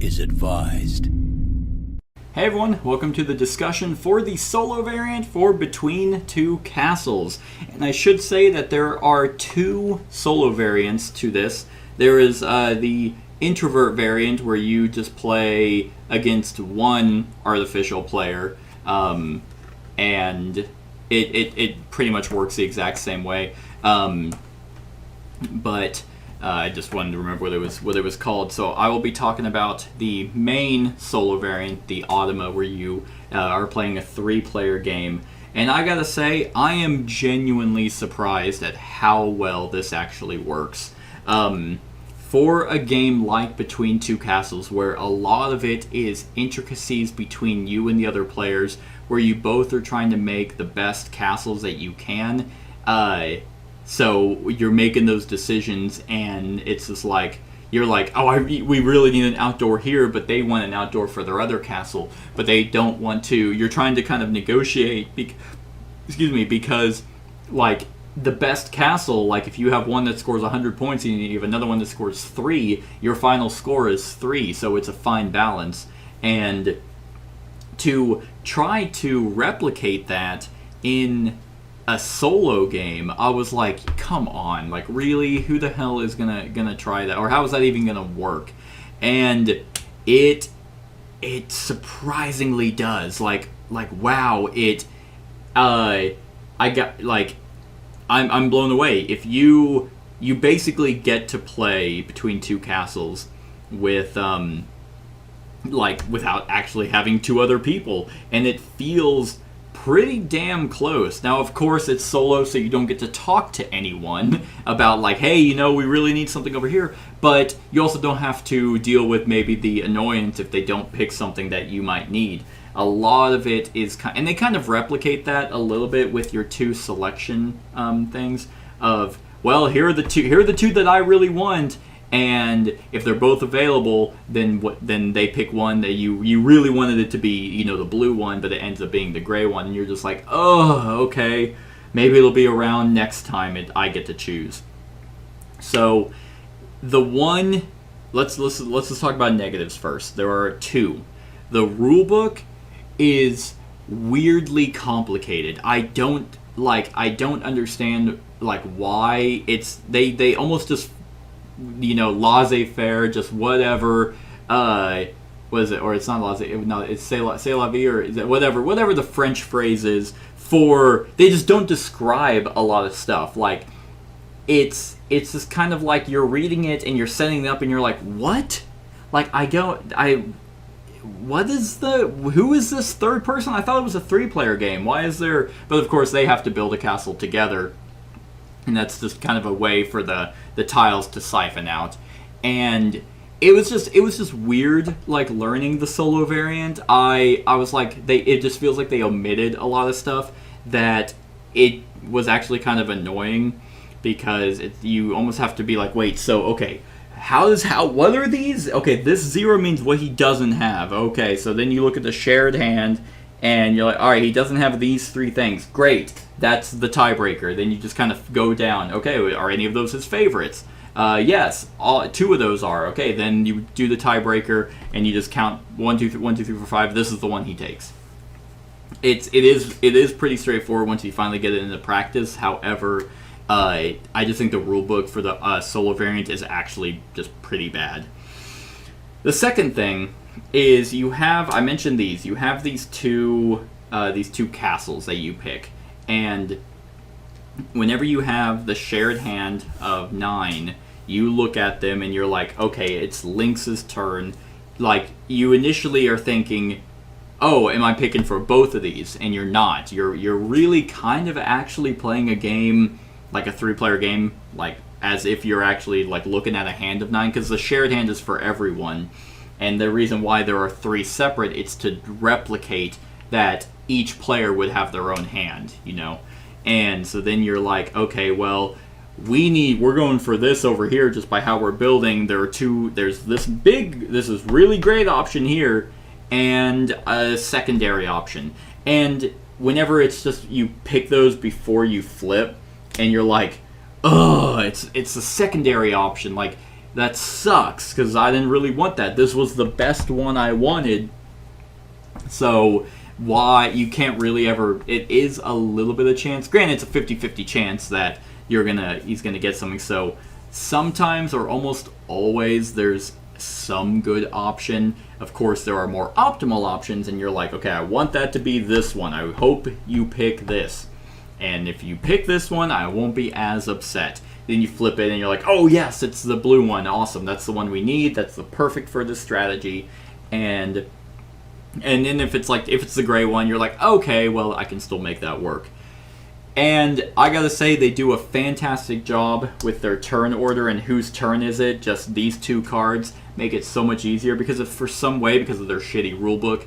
is advised. Hey everyone, welcome to the discussion for the solo variant for Between Two Castles. And I should say that there are two solo variants to this. There is the introvert variant where you just play against one artificial player, and it pretty much works the exact same way. But I just wanted to remember what it was called. So I will be talking about the main solo variant, the Automa, where you are playing a 3-player game. And I gotta say, I am genuinely surprised at how well this actually works. For a game like Between Two Castles, where a lot of it is intricacies between you and the other players, where you both are trying to make the best castles that you can, so you're making those decisions, and it's just like, you're like, we really need an outdoor here, but they want an outdoor for their other castle, but they don't want to. You're trying to kind of negotiate, because, like, the best castle, like, if you have one that scores 100 points and you have another one that scores 3, your final score is 3, so it's a fine balance. And to try to replicate that in a solo game, I was like, come on, like, really, who the hell is gonna try that, or how is that even gonna work? And it surprisingly does. Like wow, I'm blown away. If you basically get to play Between Two Castles with without actually having 2 other people, and it feels pretty damn close. Now, of course, it's solo, so you don't get to talk to anyone about, like, hey, we really need something over here. But you also don't have to deal with maybe the annoyance if they don't pick something that you might need. A lot of it is, and they kind of replicate that a little bit with your 2 selection things of, well, here are the two that I really want. And if they're both available, then they pick one that you really wanted it to be, the blue one, but it ends up being the gray one, and you're just like, oh, okay, maybe it'll be around next time I get to choose. So let's just talk about negatives first. There are 2. The rulebook is weirdly complicated. I don't understand why they almost just, laissez-faire, just whatever, what is it, or it's not laissez, no, it's c'est la vie, or is it whatever the French phrase is for, they just don't describe a lot of stuff. Like, it's just kind of like you're reading it and you're setting it up and you're like, what? Like, who is this third person? I thought it was a 3-player game. Why is there, but of course they have to build a castle together. And that's just kind of a way for the tiles to siphon out. And it was just weird, like, learning the solo variant. I was like, it just feels like they omitted a lot of stuff that it was actually kind of annoying, because you almost have to be like, wait, so, okay, what are these? Okay, this 0 means what he doesn't have. Okay, so then you look at the shared hand, and you're like, all right, he doesn't have these 3 things. Great. That's the tiebreaker. Then you just kind of go down. Okay, are any of those his favorites? Yes, 2 of those are. Okay, then you do the tiebreaker, and you just count 1, 2, 3, 4, 5. This is the one he takes. It is pretty straightforward once you finally get it into practice. However, I just think the rulebook for the solo variant is actually just pretty bad. The second thing is you have these two castles that you pick, and whenever you have the shared hand of 9, you look at them and you're like, okay, it's Lynx's turn. Like, you initially are thinking, oh, am I picking for both of these? And you're not. You're really kind of actually playing a game, like a 3-player game, like as if you're actually like looking at a hand of 9, because the shared hand is for everyone. And the reason why there are 3 separate, it's to replicate that each player would have their own hand, And so then you're like, okay, well, we're going for this over here just by how we're building. There's this is really great option here, and a secondary option. And whenever it's just, you pick those before you flip, and you're like, oh, it's a secondary option. Like, that sucks, because I didn't really want that. This was the best one I wanted. So why you can't really ever, it is a little bit of chance. Granted, it's a 50-50 chance that he's gonna get something. So sometimes, or almost always, there's some good option. Of course, there are more optimal options, and you're like, okay, I want that to be this one. I hope you pick this. And if you pick this one, I won't be as upset. Then you flip it, and you're like, oh yes, it's the blue one. Awesome, that's the one we need. That's the perfect for this strategy. And then if it's the gray one, you're like, okay, well, I can still make that work. And I gotta say, they do a fantastic job with their turn order and whose turn is it. Just these two cards make it so much easier, because if for some way, because of their shitty rulebook,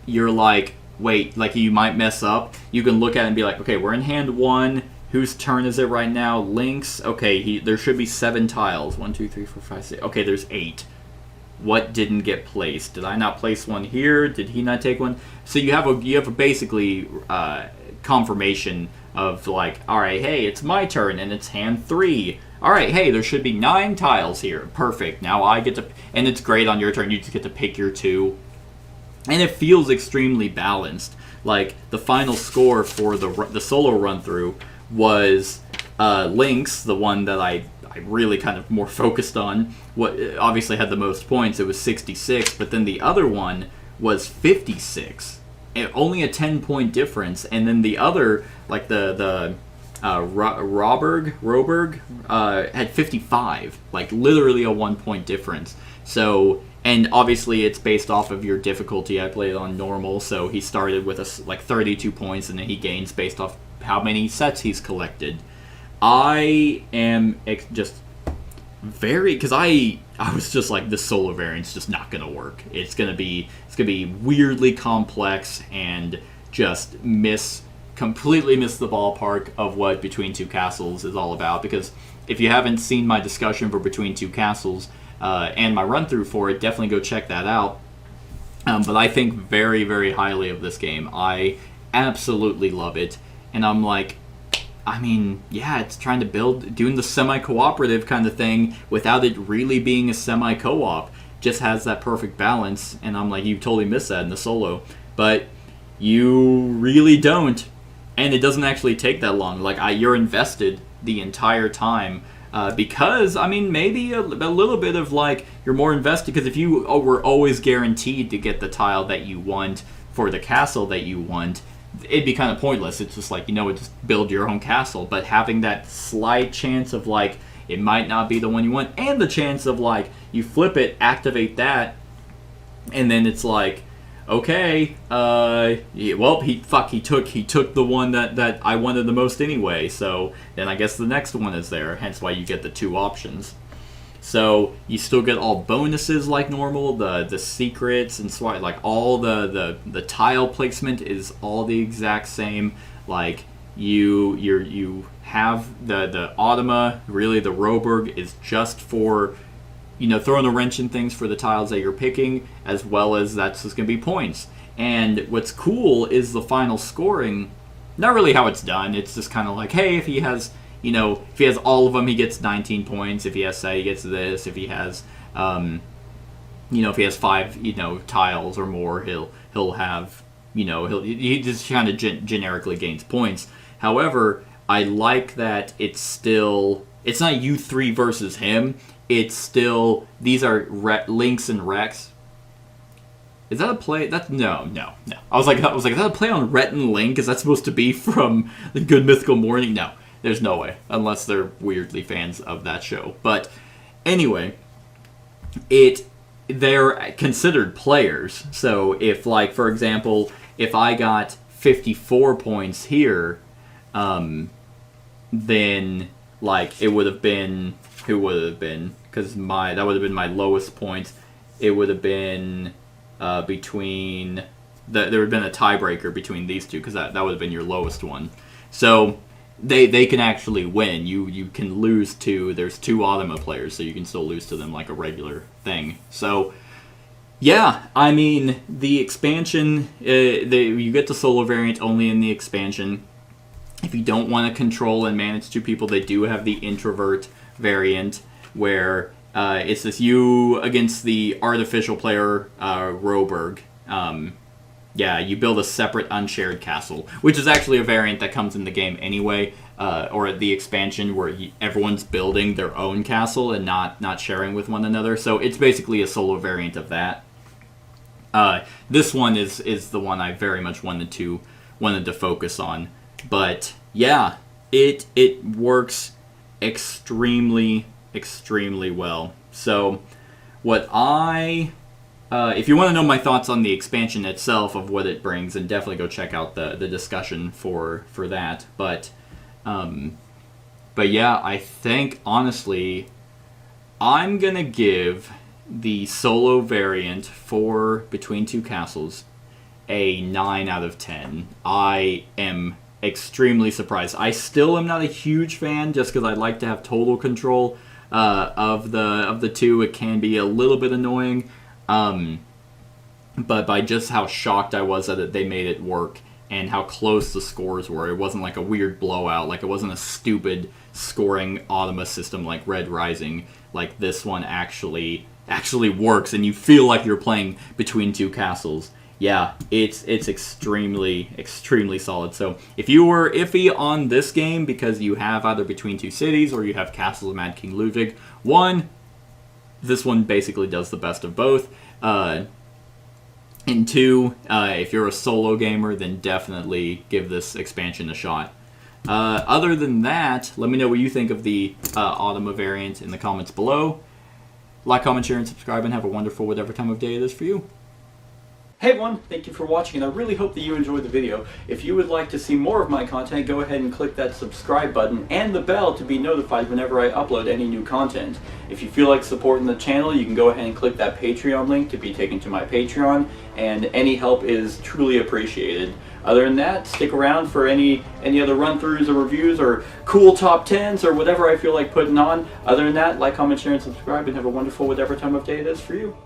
you're like, wait, like you might mess up. You can look at it and be like, okay, we're in hand 1. Whose turn is it right now? Lynx. Okay, there should be 7 tiles. 1, 2, 3, 4, 5, 6. Okay, there's 8. What didn't get placed? Did I not place one here? Did he not take one? So you have a basically confirmation of like, all right, hey, it's my turn and it's hand 3. All right, hey, there should be 9 tiles here. Perfect. Now I get to, and it's great on your turn. You just get to pick your 2, and it feels extremely balanced. Like the final score for the solo run through was Lynx, the one that I really kind of more focused on. What obviously had the most points. It was 66, but then the other one was 56. Only a 10-point difference, and then the other, like the Roberg had 55, like literally a 1-point difference. So, and obviously it's based off of your difficulty. I played on normal, so he started with like 32 points, and then he gains based off how many sets he's collected. I am just very, because I was just like, this solo variant's just not gonna work. It's gonna be weirdly complex and just completely miss the ballpark of what Between Two Castles is all about. Because if you haven't seen my discussion for Between Two Castles and my run through for it, definitely go check that out. But I think very, very highly of this game. I absolutely love it, and I'm like, I mean, yeah, it's trying to doing the semi-cooperative kind of thing without it really being a semi-co-op. Just has that perfect balance, and I'm like, you totally miss that in the solo. But you really don't, and it doesn't actually take that long. Like, you're invested the entire time, because, I mean, maybe a little bit of, like, you're more invested, because if you were always guaranteed to get the tile that you want for the castle that you want, it'd be kind of pointless. It's just like, just build your own castle. But having that slight chance of like, it might not be the one you want, and the chance of like, you flip it, activate that, and then it's like, okay, well, he took the one that I wanted the most anyway, so then I guess the next one is there, hence why you get the 2 options. So you still get all bonuses like normal, the secrets and like all the tile placement is all the exact same. Like you have the Automa, really the Roberg is just for throwing a wrench in things for the tiles that you're picking, as well as that's just gonna be points. And what's cool is the final scoring. Not really how it's done. It's just kind of like, hey, if he has all of them, he gets 19 points. If he has, say, he gets this. If he has, if he has 5, tiles or more, he'll have, he just kind of generically gains points. However, I like that it's not you 3 versus him. It's still, these are Lynx and Rex. Is that a play? No. I was like, is that a play on Rhett and Link? Is that supposed to be from The Good Mythical Morning? No. There's no way, unless they're weirdly fans of that show. But anyway, they're considered players. So if, like, for example, if I got 54 points here, then, like, it would have been, who would it have been? Because that would have been my lowest points. It would have been between, there would have been a tiebreaker between these two, because that would have been your lowest one. So they can actually win. You can lose to, there's 2 Automa players, so you can still lose to them like a regular thing. So yeah, I mean, the expansion, you get the solo variant only in the expansion. If you don't want to control and manage 2 people, they do have the introvert variant, where It's this you against the artificial player, Roberg. Yeah, you build a separate unshared castle, which is actually a variant that comes in the game anyway, or the expansion where everyone's building their own castle and not sharing with one another. So it's basically a solo variant of that. This one is the one I very much wanted to focus on. But yeah, it works extremely well. So what if you want to know my thoughts on the expansion itself of what it brings, then definitely go check out the discussion for that. But yeah, I think honestly, I'm gonna give the solo variant for Between Two Castles a 9 out of 10. I am extremely surprised. I still am not a huge fan, just because I like to have total control of the two. It can be a little bit annoying. But by just how shocked I was that they made it work and how close the scores were, it wasn't like a weird blowout, like it wasn't a stupid scoring automa system like Red Rising. Like this one actually works, and you feel like you're playing Between Two Castles. Yeah, it's extremely solid. So if you were iffy on this game because you have either Between Two Cities or you have Castles of Mad King Ludwig, this one basically does the best of both. And two, if you're a solo gamer, then definitely give this expansion a shot. Other than that, let me know what you think of the Automa variant in the comments below. Like, comment, share, and subscribe, and have a wonderful whatever time of day it is for you. Hey everyone, thank you for watching, and I really hope that you enjoyed the video. If you would like to see more of my content, go ahead and click that subscribe button and the bell to be notified whenever I upload any new content. If you feel like supporting the channel, you can go ahead and click that Patreon link to be taken to my Patreon, and any help is truly appreciated. Other than that, stick around for any other run-throughs or reviews or cool top 10s or whatever I feel like putting on. Other than that, like, comment, share, and subscribe, and have a wonderful whatever time of day it is for you.